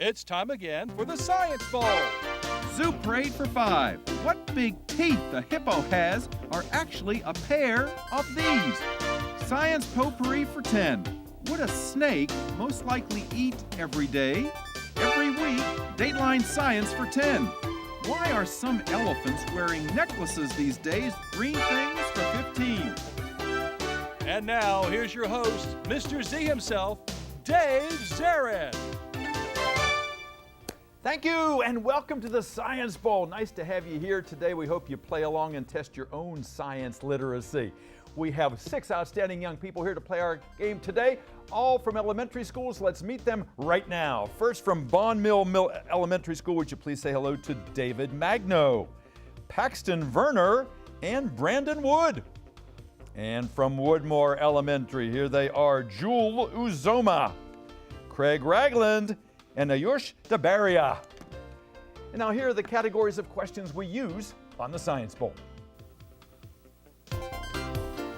It's time again for the Science Bowl. Zoo parade for 5. What big teeth the hippo has are actually a pair of these. Science potpourri for 10. Would a snake most likely eat every day? Every week, Dateline Science for 10. Why are some elephants wearing necklaces these days? Green things for 15. And now, here's your host, Mr. Z himself, Dave Zarin. Thank you, and welcome to the Science Bowl. Nice to have you here today. We hope you play along and test your own science literacy. We have 6 outstanding young people here to play our game today, all from elementary schools. Let's meet them right now. First, from Bond Mill Elementary School, would you please say hello to David Magno, Paxton Werner, and Brandon Wood. And from Woodmore Elementary, here they are, Jewel Uzoma, Craig Ragland, and Ayush Dabaria. And now here are the categories of questions we use on the Science Bowl.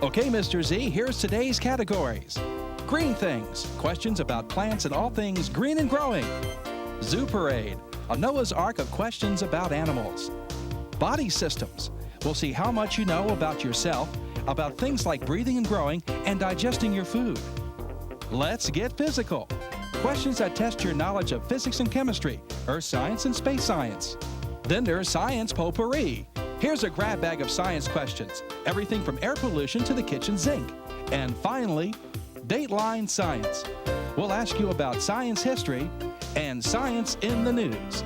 Okay, Mr. Z, here's today's categories. Green things, questions about plants and all things green and growing. Zoo parade, a Noah's Ark of questions about animals. Body systems, we'll see how much you know about yourself, about things like breathing and growing and digesting your food. Let's get physical. Questions that test your knowledge of physics and chemistry, earth science and space science. Then there's science potpourri. Here's a grab bag of science questions, everything from air pollution to the kitchen sink. And finally, Dateline Science. We'll ask you about science history and science in the news.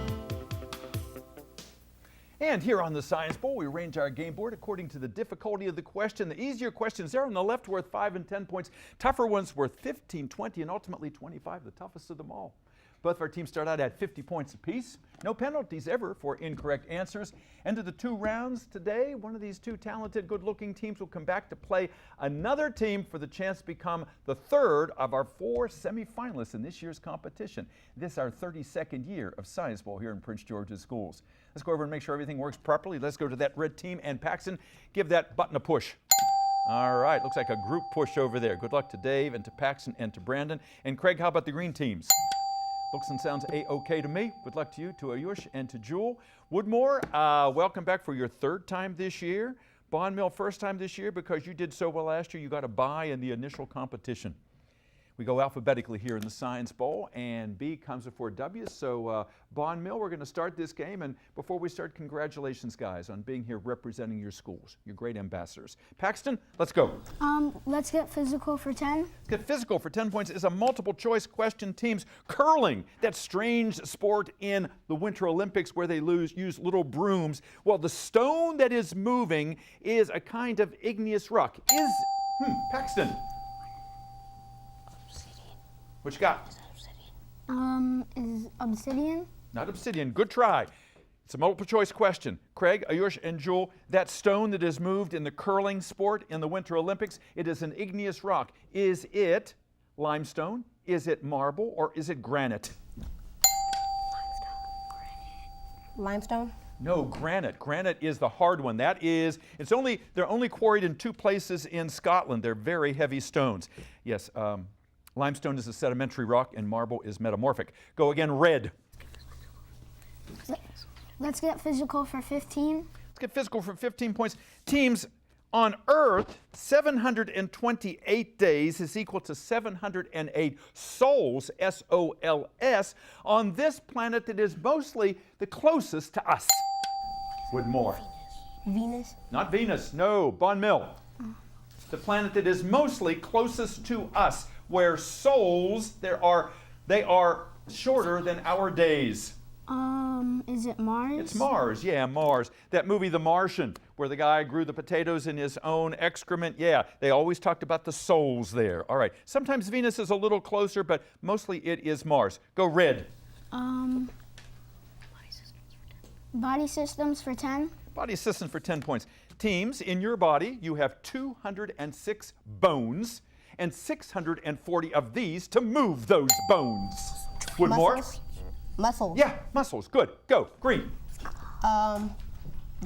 And here on the Science Bowl, we arrange our game board according to the difficulty of the question. The easier questions there on the left worth 5 and 10 points. Tougher ones worth 15, 20, and ultimately 25, the toughest of them all. Both of our teams start out at 50 points apiece. No penalties ever for incorrect answers. Into the 2 rounds today, one of these 2 talented, good-looking teams will come back to play another team for the chance to become the 3rd of our 4 semifinalists in this year's competition. This is our 32nd year of Science Bowl here in Prince George's schools. Let's go over and make sure everything works properly. Let's go to that red team, and Paxton, give that button a push. All right, looks like a group push over there. Good luck to Dave and to Paxton and to Brandon. And Craig, how about the green teams? Looks and sounds A-OK to me. Good luck to you, to Ayush, and to Jewel. Woodmore, welcome back for your 3rd time this year. Bond Mill, 1st time this year because you did so well last year. You got a bye in the initial competition. We go alphabetically here in the Science Bowl, and B comes before W. So Bond Mill, we're going to start this game. And before we start, congratulations, guys, on being here representing your schools. You're great ambassadors. Paxton, let's go. Let's get physical for 10. Let's get physical for 10 points is a multiple choice question. Teams curling, that strange sport in the Winter Olympics where they use little brooms. Well, the stone that is moving is a kind of igneous rock. Paxton. What you got? Is obsidian? Not obsidian. Good try. It's a multiple choice question. Craig, Ayush, and Jewel, that stone that is moved in the curling sport in the Winter Olympics, it is an igneous rock. Is it limestone? Is it marble? Or is it granite? Limestone? No, granite. Granite is the hard one. They're only quarried in 2 places in Scotland. They're very heavy stones. Yes, limestone is a sedimentary rock, and marble is metamorphic. Go again, red. Let's get physical for 15. Let's get physical for 15 points. Teams, on Earth, 728 days is equal to 708 sols, S-O-L-S, on this planet that is mostly the closest to us. Woodmore. Venus? Not Venus, no, Bond Mill. The planet that is mostly closest to us, where sols, they are shorter than our days. Is it Mars? It's Mars, yeah, Mars. That movie, The Martian, where the guy grew the potatoes in his own excrement, yeah, they always talked about the sols there. All right, sometimes Venus is a little closer, but mostly it is Mars. Go red. Body systems for 10. Body systems for 10 points. Teams, in your body, you have 206 bones and 640 of these to move those bones. Woodmore? Muscles. Yeah, muscles. Good. Go. Green.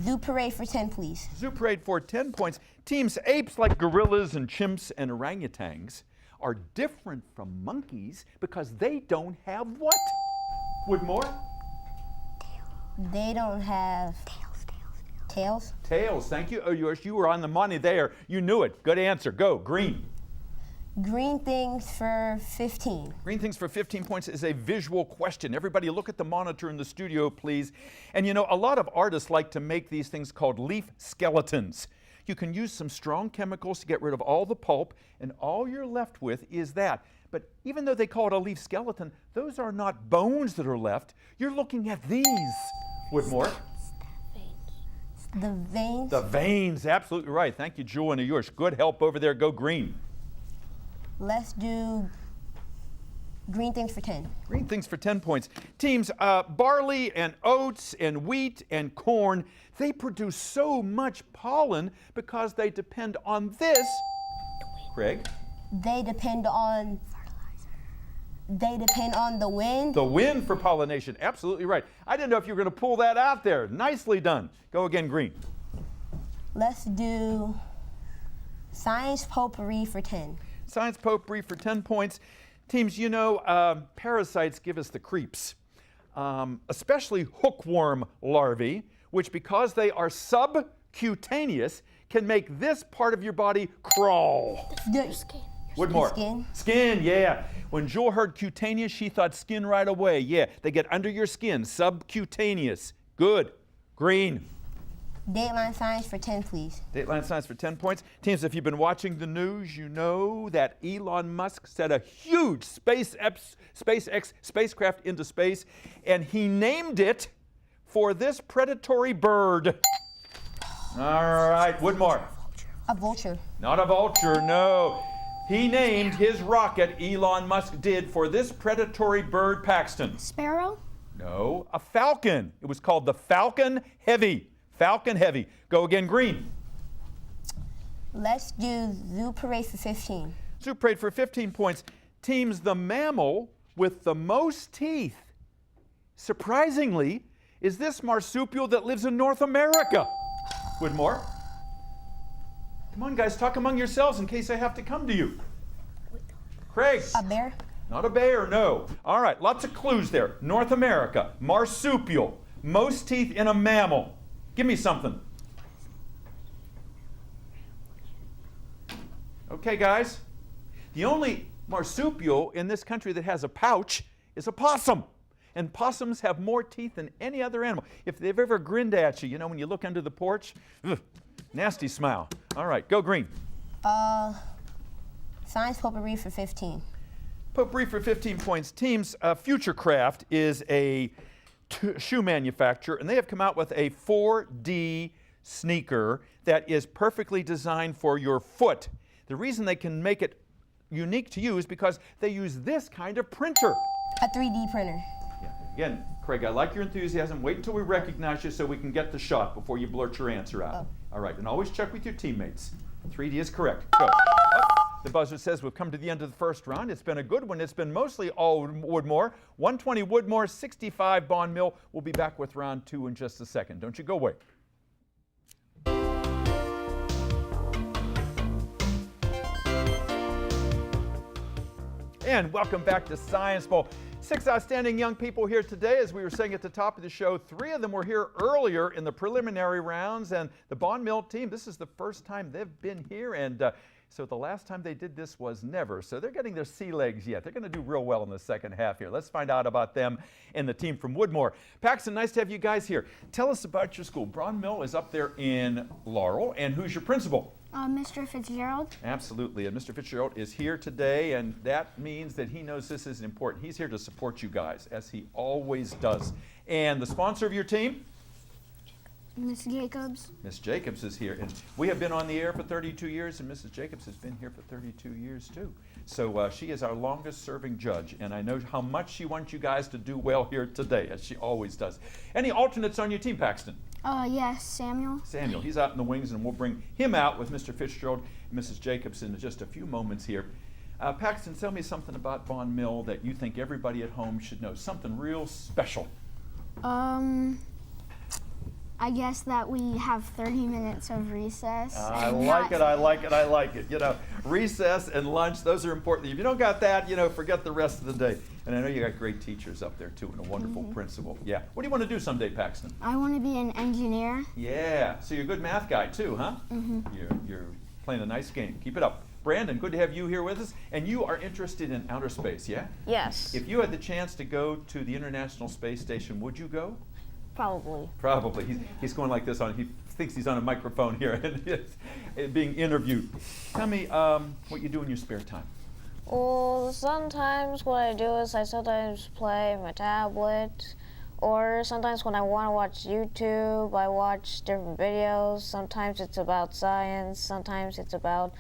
Zoo parade for 10, please. Zoo parade for 10 points. Teams, apes like gorillas and chimps and orangutans are different from monkeys because they don't have what? Woodmore? They don't have tails. Tails, thank you. Oh, you were on the money there. You knew it. Good answer. Go, green. Green things for 15. Green things for 15 points is a visual question. Everybody look at the monitor in the studio, please. And you know, a lot of artists like to make these things called leaf skeletons. You can use some strong chemicals to get rid of all the pulp, and all you're left with is that. But even though they call it a leaf skeleton, those are not bones that are left. You're looking at these, Woodmore. The veins. The veins, absolutely right. Thank you, Jewel and Ayush. Good help over there. Go green. Let's do green things for 10. Green things for 10 points. Teams, barley and oats and wheat and corn, they produce so much pollen because they depend on this. Craig? They depend on the wind. The wind for pollination, absolutely right. I didn't know if you were going to pull that out there. Nicely done. Go again, green. Let's do science potpourri for 10. Science potpourri for 10 points. Teams, you know, parasites give us the creeps, especially hookworm larvae, which because they are subcutaneous, can make this part of your body crawl. Woodmore. Skin. Skin, yeah. When Jewel heard cutaneous, she thought skin right away. Yeah, they get under your skin, subcutaneous. Good. Green. Dateline science for 10, please. Dateline science for 10 points. Teams, if you've been watching the news, you know that Elon Musk sent a huge SpaceX spacecraft into space, and he named it for this predatory bird. All right, Woodmore. A vulture. Not a vulture, no. He named his rocket, Elon Musk did, for this predatory bird, Paxton. Sparrow? No, a falcon. It was called the Falcon Heavy. Falcon Heavy. Go again, green. Let's do zoo parade for 15. Zoo parade for 15 points. Teams, the mammal with the most teeth, surprisingly, is this marsupial that lives in North America. Woodmore? Come on, guys, talk among yourselves in case I have to come to you. Craig? A bear? Not a bear, no. All right, lots of clues there. North America, marsupial, most teeth in a mammal. Give me something. Okay, guys. The only marsupial in this country that has a pouch is a possum. And possums have more teeth than any other animal. If they've ever grinned at you, you know, when you look under the porch, ugh, nasty smile. All right, go green. Science potpourri for 15. Potpourri for 15 points. Teams, Futurecraft is a shoe manufacturer, and they have come out with a 4D sneaker that is perfectly designed for your foot. The reason they can make it unique to you is because they use this kind of printer. A 3D printer. Yeah. Again, Craig, I like your enthusiasm. Wait until we recognize you so we can get the shot before you blurt your answer out. Oh. All right, and always check with your teammates. 3D is correct. Go. The buzzer says we've come to the end of the first round. It's been a good one. It's been mostly all Woodmore. 120 Woodmore, 65 Bond Mill. We'll be back with round 2 in just a second. Don't you go away. And welcome back to Science Bowl. 6 outstanding young people here today. As we were saying at the top of the show, 3 of them were here earlier in the preliminary rounds, and the Bond Mill team, this is the first time they've been here, and so the last time they did this was never. So they're getting their sea legs yet. They're going to do real well in the second half here. Let's find out about them and the team from Woodmore. Paxton, nice to have you guys here. Tell us about your school. Bond Mill is up there in Laurel, and who's your principal? Mr. Fitzgerald. Absolutely, and Mr. Fitzgerald is here today, and that means that he knows this is important. He's here to support you guys, as he always does. And the sponsor of your team? Miss Jacobs. Miss Jacobs is here, and we have been on the air for 32 years, and Mrs. Jacobs has been here for 32 years too. So she is our longest-serving judge, and I know how much she wants you guys to do well here today, as she always does. Any alternates on your team, Paxton? Yes, Samuel. Samuel, he's out in the wings, and we'll bring him out with Mr. Fitzgerald and Mrs. Jacobs in just a few moments here. Paxton, tell me something about Bond Mill that you think everybody at home should know, something real special. I guess that we have 30 minutes of recess. I like it, I like it, I like it. You know, recess and lunch, those are important. If you don't got that, you know, forget the rest of the day. And I know you got great teachers up there too, and a wonderful principal. Yeah. What do you want to do someday, Paxton? I want to be an engineer. Yeah. So you're a good math guy too, huh? You're playing a nice game. Keep it up. Brandon, good to have you here with us. And you are interested in outer space, yeah? Yes. If you had the chance to go to the International Space Station, would you go? Probably. Probably. He's going like this on. He thinks he's on a microphone here and being interviewed. Tell me what you do in your spare time. Well, sometimes what I do is I sometimes play my tablet, or sometimes when I want to watch YouTube, I watch different videos. Sometimes it's about science, sometimes it's about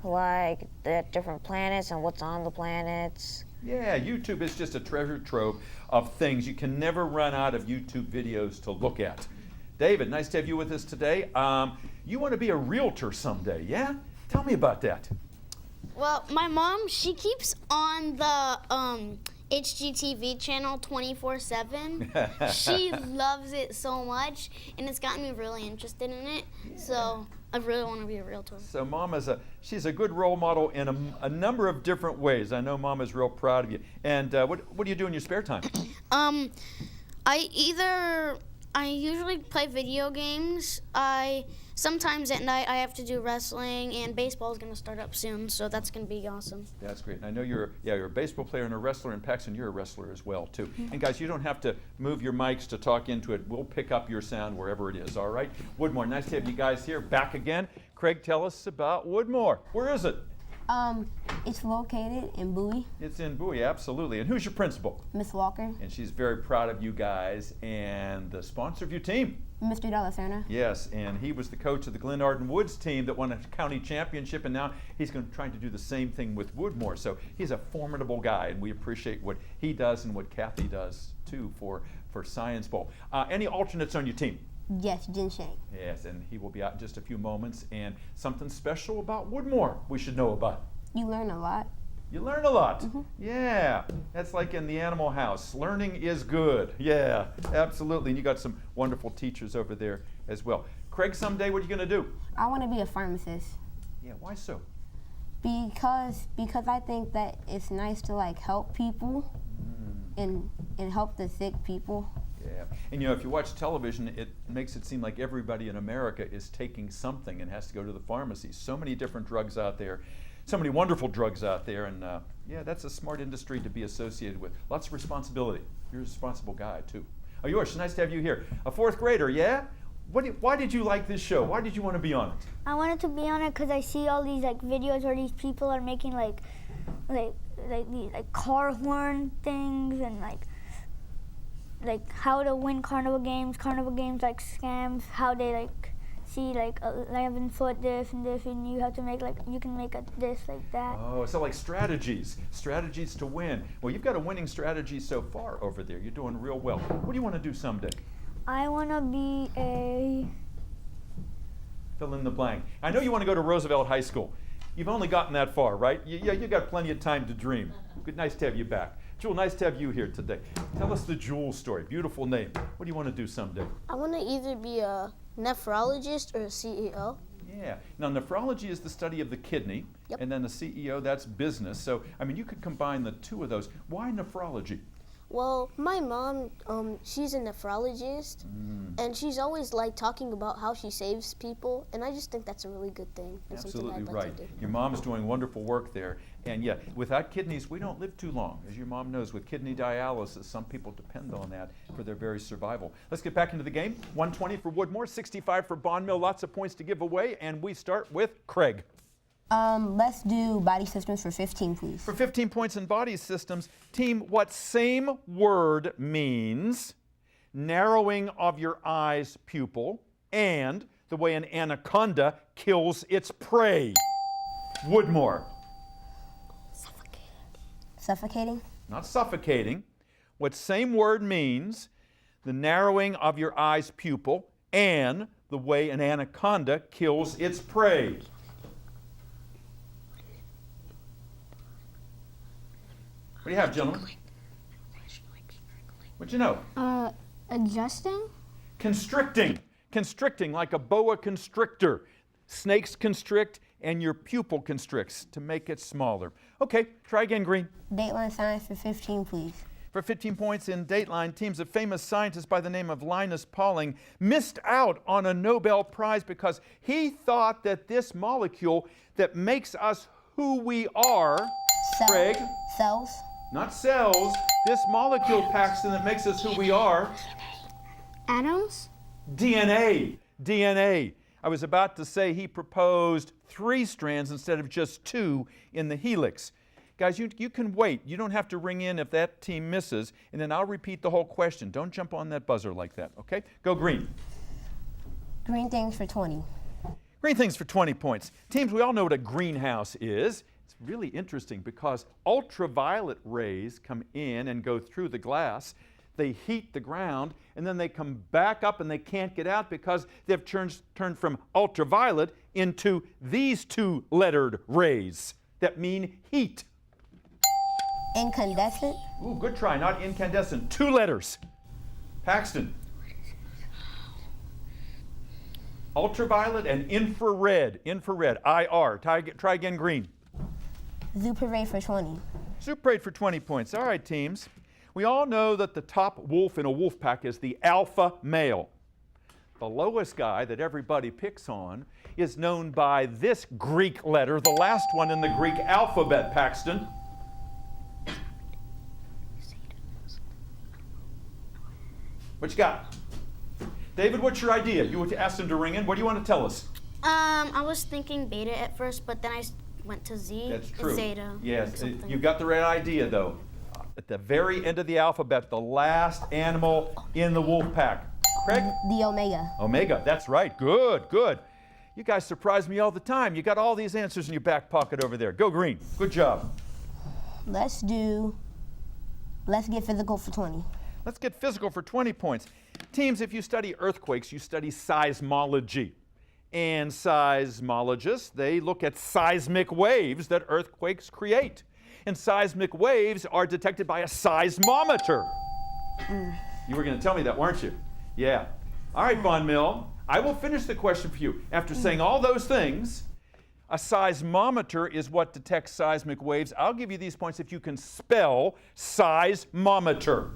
like the different planets and what's on the planets. Yeah, YouTube is just a treasure trove of things. You can never run out of YouTube videos to look at. David, nice to have you with us today. You want to be a realtor someday, yeah? Tell me about that. Well, my mom, she keeps on the HGTV channel 24/7. She loves it so much, and it's gotten me really interested in it. So I really want to be a realtor. So Mom she's a good role model in a number of different ways. I know Mom is real proud of you. And what do you do in your spare time? I usually play video games. Sometimes at night I have to do wrestling, and baseball is going to start up soon, so that's going to be awesome. That's great. And I know you're a baseball player and a wrestler, and Paxton, you're a wrestler as well, too. And guys, you don't have to move your mics to talk into it. We'll pick up your sound wherever it is, all right? Woodmore, nice to have you guys here, back again. Craig, tell us about Woodmore. Where is it? It's located in Bowie. It's in Bowie, absolutely. And who's your principal? Miss Walker. And she's very proud of you guys and the sponsor of your team. Mr. Delacerna. Yes, and he was the coach of the Glen Arden Woods team that won a county championship, and now he's trying to do the same thing with Woodmore. So he's a formidable guy, and we appreciate what he does and what Kathy does, too, for Science Bowl. Any alternates on your team? Yes, Jen Shank. Yes, and he will be out in just a few moments. And something special about Woodmore we should know about. You learn a lot. You learn a lot. Yeah, that's like in the Animal House. Learning is good. Yeah, absolutely. And you got some wonderful teachers over there as well. Craig, someday what are you going to do? I want to be a pharmacist. Yeah, why so? Because I think that it's nice to like help people and help the sick people. Yeah, and if you watch television, it makes it seem like everybody in America is taking something and has to go to the pharmacy. So many different drugs out there, so many wonderful drugs out there, and yeah, that's a smart industry to be associated with. Lots of responsibility. You're a responsible guy, too. Oh, yours, nice to have you here. A fourth grader, yeah? Why did you like this show? Why did you want to be on it? I wanted to be on it because I see all these videos where these people are making like these car horn things and like how to win carnival games like scams, how they see 11-foot this and this, and you have to make you can make this like that. Oh, so like strategies to win. Well, you've got a winning strategy so far over there. You're doing real well. What do you want to do someday? I want to be a... Fill in the blank. I know you want to go to Roosevelt High School. You've only gotten that far, right? Yeah, you got plenty of time to dream. Good, nice to have you back. Jewel, nice to have you here today. Tell us the Jewel story. Beautiful name. What do you want to do someday? I want to either be a nephrologist or a CEO. Yeah. Now, nephrology is the study of the kidney, and then the CEO, that's business. So, I mean, you could combine the two of those. Why nephrology? Well, my mom, she's a nephrologist, and she's always talking about how she saves people, and I just think that's a really good thing. And Absolutely something I'd right. like to do. Your mom's doing wonderful work there, and yeah, without kidneys, we don't live too long. As your mom knows, with kidney dialysis, some people depend on that for their very survival. Let's get back into the game. 120 for Woodmore, 65 for Bond Mill. Lots of points to give away, and we start with Craig. Let's do body systems for 15, please. For 15 points in body systems, team, what same word means narrowing of your eye's pupil and the way an anaconda kills its prey? Woodmore. Suffocating? Not suffocating. What same word means the narrowing of your eye's pupil and the way an anaconda kills its prey? What do you have, gentlemen? What'd you know? Adjusting? Constricting. Constricting, like a boa constrictor. Snakes constrict, and your pupil constricts to make it smaller. Okay, try again, Green. Dateline science for 15, please. For 15 points in Dateline, teams of famous scientists by the name of Linus Pauling missed out on a Nobel Prize because he thought that this molecule that makes us who we are, Craig, Cells. not cells, this molecule, Paxton, that makes us who we are, Atoms? DNA. DNA. I was about to say he proposed 3 strands instead of just 2 in the helix. Guys, you can wait. You don't have to ring in if that team misses, and then I'll repeat the whole question. Don't jump on that buzzer like that, okay? Go Green. Green things for 20. Green things for 20 points. Teams, we all know what a greenhouse is. It's really interesting because ultraviolet rays come in and go through the glass. They heat the ground, and then they come back up and they can't get out because they've turned from ultraviolet into these 2 lettered rays that mean heat. Incandescent. Ooh, good try, not incandescent. 2 letters. Paxton. Ultraviolet and infrared. Infrared, IR. Try again, Green. Zoo parade for 20. Zoo parade for 20 points. All right, teams. We all know that the top wolf in a wolf pack is the alpha male. The lowest guy that everybody picks on is known by this Greek letter, the last one in the Greek alphabet, Paxton. What you got? David, what's your idea? You asked him to ring in. What do you want to tell us? I was thinking beta at first, but then I went to Z. That's true. Zeta. Yes, you got the right idea, though. At the very end of the alphabet, the last animal in the wolf pack. Craig? The omega. Omega, that's right. Good, good. You guys surprise me all the time. You got all these answers in your back pocket over there. Go Green. Good job. Let's get physical for 20. Let's get physical for 20 points. Teams, if you study earthquakes, you study seismology. And seismologists, they look at seismic waves that earthquakes create. And seismic waves are detected by a seismometer. You were going to tell me that, weren't you? Yeah. All right, Von Mill, I will finish the question for you. After saying all those things, a seismometer is what detects seismic waves. I'll give you these points if you can spell seismometer.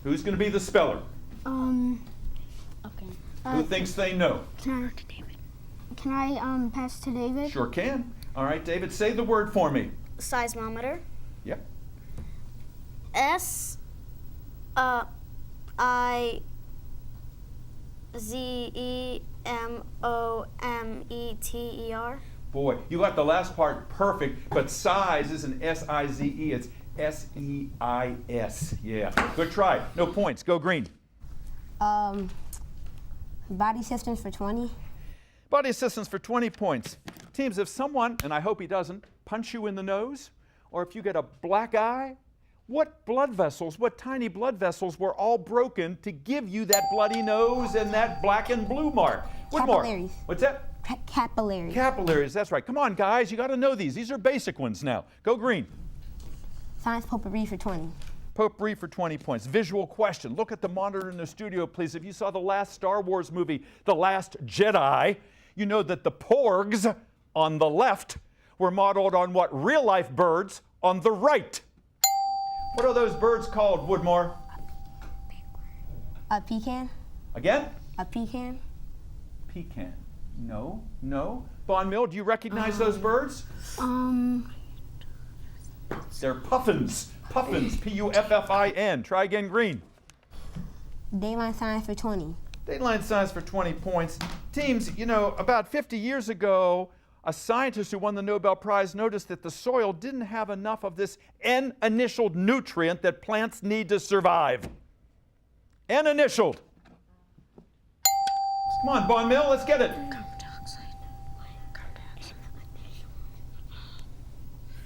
Who's going to be the speller? Okay. Who thinks they know? Can I pass to David? Sure can. All right, David, say the word for me. Seismometer. Yep. SIZEMOMETER. Boy, you got the last part perfect, but size isn't S-I-Z-E, it's S-E-I-S. Yeah, good try. No points. Go Green. Body systems for 20. Body assistance for 20 points. Teams, if someone, and I hope he doesn't, punch you in the nose, or if you get a black eye, what blood vessels, what tiny blood vessels were all broken to give you that bloody nose and that black and blue mark? Woodmore. Capillaries. What's that? Capillaries. Capillaries, that's right. Come on, guys, you got to know these. These are basic ones now. Go Green. Science potpourri for 20. Potpourri for 20 points. Visual question. Look at the monitor in the studio, please. If you saw the last Star Wars movie, The Last Jedi, you know that the porgs on the left were modeled on what? Real-life birds on the right. What are those birds called, Woodmore? A pecan. Again? A pecan. Pecan. No, no. Von Mill, do you recognize those birds? They're puffins. Puffins, P-U-F-F-I-N. Try again, Green. Dayline science for 20. Dateline science for 20 points. Teams, you know, about 50 years ago, a scientist who won the Nobel Prize noticed that the soil didn't have enough of this N-initialed nutrient that plants need to survive. N-initialed. Come on, Von Mill, let's get it.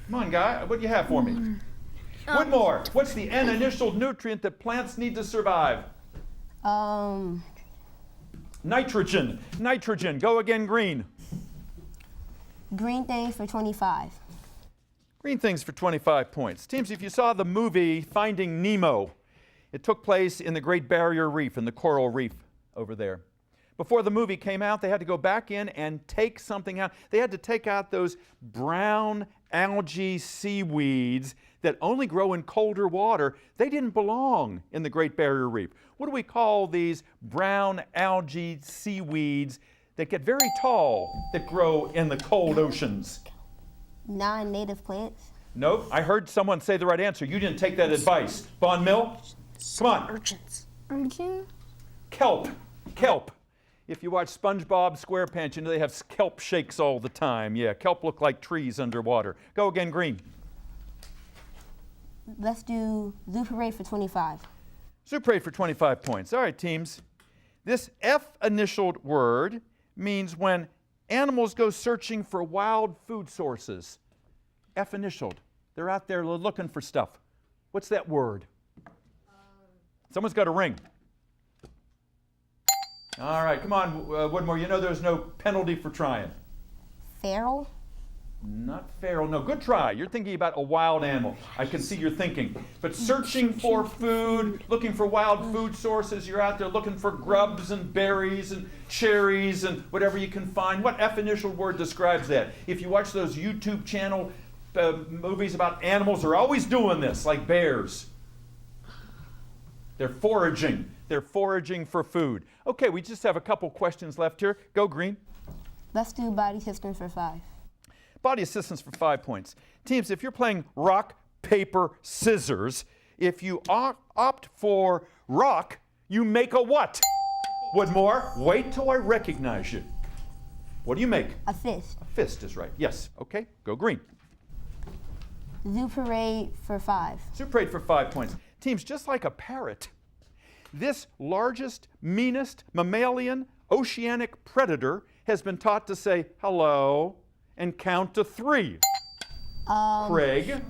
Come on, guy, what do you have for me? Woodmore, what's the N-initialed nutrient that plants need to survive? Nitrogen. Nitrogen. Go again, Green. Green things for 25. Green things for 25 points. Teams, if you saw the movie Finding Nemo, it took place in the Great Barrier Reef, in the coral reef over there. Before the movie came out, they had to go back in and take something out. They had to take out those brown algae seaweeds that only grow in colder water. They didn't belong in the Great Barrier Reef. What do we call these brown algae seaweeds that get very tall, that grow in the cold oceans? Non-native plants. Nope, I heard someone say the right answer. You didn't take that advice. Von Mill? Come on. Urchins. Urchin? Kelp. Kelp. If you watch SpongeBob SquarePants, you know they have kelp shakes all the time. Yeah, kelp look like trees underwater. Go again, Green. Let's do Zoo Parade for 25. Zoo Parade for 25 points. All right, teams. This F-initialed word means when animals go searching for wild food sources. F-initialed. They're out there looking for stuff. What's that word? Someone's got a ring. All right, come on, Woodmore. You know there's no penalty for trying. Feral. Not feral. No, good try. You're thinking about a wild animal. I can see you're thinking. But searching for food, looking for wild food sources, you're out there looking for grubs and berries and cherries and whatever you can find. What F-initial word describes that? If you watch those YouTube channel movies about animals, they're always doing this, like bears. They're foraging. They're foraging for food. Okay, we just have a couple questions left here. Go, Green. Let's do body systems for 5. Body assistance for 5 points. Teams, if you're playing rock, paper, scissors, if you opt for rock, you make a what? Woodmore, wait till I recognize you. What do you make? A fist. A fist is right. Yes. Okay, go Green. Zoo Parade for 5. Zoo Parade for 5 points. Teams, just like a parrot, this largest, meanest mammalian oceanic predator has been taught to say hello and count to 3. Craig?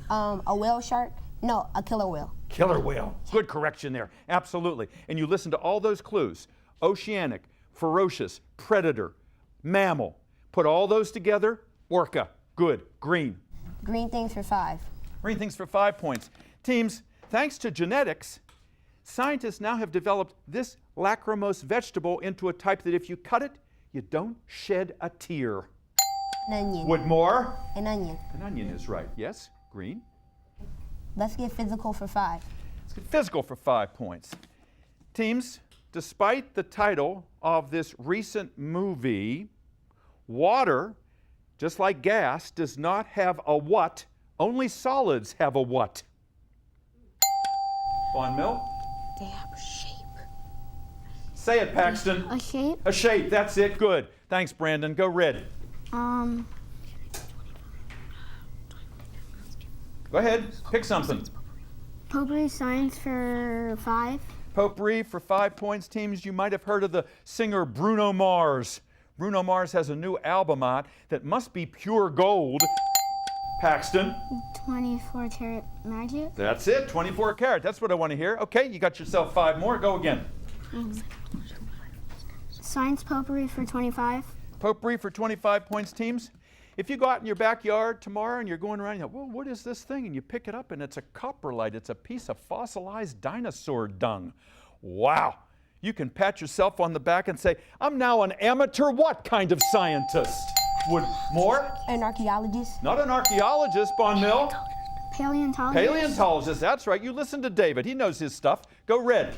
A whale shark? No, a killer whale. Killer whale. Good correction there. Absolutely. And you listen to all those clues. Oceanic, ferocious, predator, mammal. Put all those together, orca. Good. Green. Green things for 5. Green things for 5 points. Teams, thanks to genetics, scientists now have developed this lachrymose vegetable into a type that if you cut it, you don't shed a tear. An onion. Woodmore? An onion. An onion is right. Yes. Green. Let's get physical for 5. Let's get physical for 5 points. Teams, despite the title of this recent movie, water, just like gas, does not have a what. Only solids have a what? Von Mill? They have a shape. Say it, Paxton. A shape? A shape, that's it. Good. Thanks, Brandon. Go red. Go ahead. Pick something. Potpourri science for 5. Potpourri for 5 points. Teams, you might have heard of the singer Bruno Mars. Bruno Mars has a new album out that must be pure gold. Paxton? 24 karat magic. That's it, 24 karat. That's what I want to hear. Okay, you got yourself 5 more. Go again. Science potpourri for 25. Potpourri for 25 points, teams. If you go out in your backyard tomorrow and you're going around, you go, well, what is this thing? And you pick it up and it's a coprolite. It's a piece of fossilized dinosaur dung. Wow. You can pat yourself on the back and say, I'm now an amateur what kind of scientist? Woodmore? An archaeologist. Not an archaeologist, Bon Mill. Paleontologist. Paleontologist, that's right. You listen to David. He knows his stuff. Go red.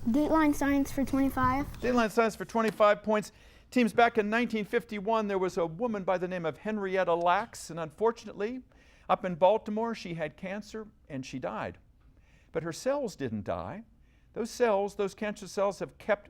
Dateline science for 25. Dateline science for 25 points. Teams, back in 1951, there was a woman by the name of Henrietta Lacks, and unfortunately, up in Baltimore, she had cancer and she died. But her cells didn't die. Those cells, those cancer cells, have kept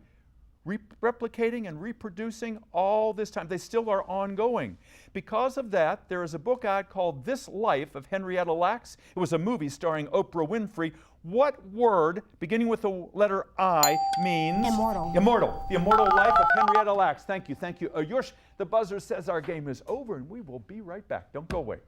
replicating and reproducing all this time. They still are ongoing. Because of that, there is a book out called This Life of Henrietta Lacks. It was a movie starring Oprah Winfrey. What word, beginning with the letter I, means? Immortal. Immortal. The Immortal Life of Henrietta Lacks. Thank you, thank you. Yosh, the buzzer says our game is over, and we will be right back. Don't go away.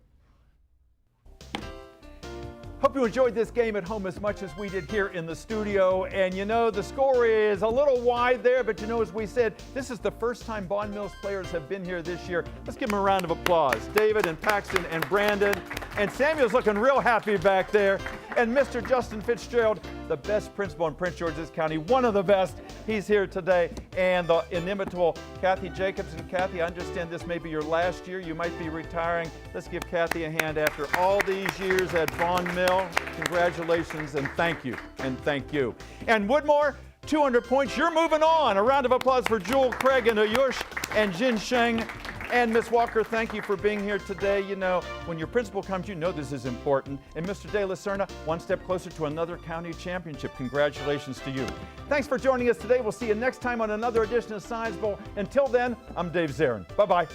Hope you enjoyed this game at home as much as we did here in the studio. And you know, the score is a little wide there, but you know, as we said, this is the first time Bond Mills players have been here this year. Let's give them a round of applause. David and Paxton and Brandon. And Samuel's looking real happy back there. And Mr. Justin Fitzgerald, the best principal in Prince George's County, one of the best. He's here today. And the inimitable Kathy Jacobson. Kathy, I understand this may be your last year. You might be retiring. Let's give Kathy a hand after all these years at Vaughn Mill. Congratulations and thank you. And thank you. And Woodmore, 200 points. You're moving on. A round of applause for Jewel, Craig, and Ayush, and Jin Sheng. And Ms. Walker, thank you for being here today. You know, when your principal comes, you know this is important. And Mr. De La Serna, one step closer to another county championship. Congratulations to you. Thanks for joining us today. We'll see you next time on another edition of Science Bowl. Until then, I'm Dave Zarin. Bye-bye.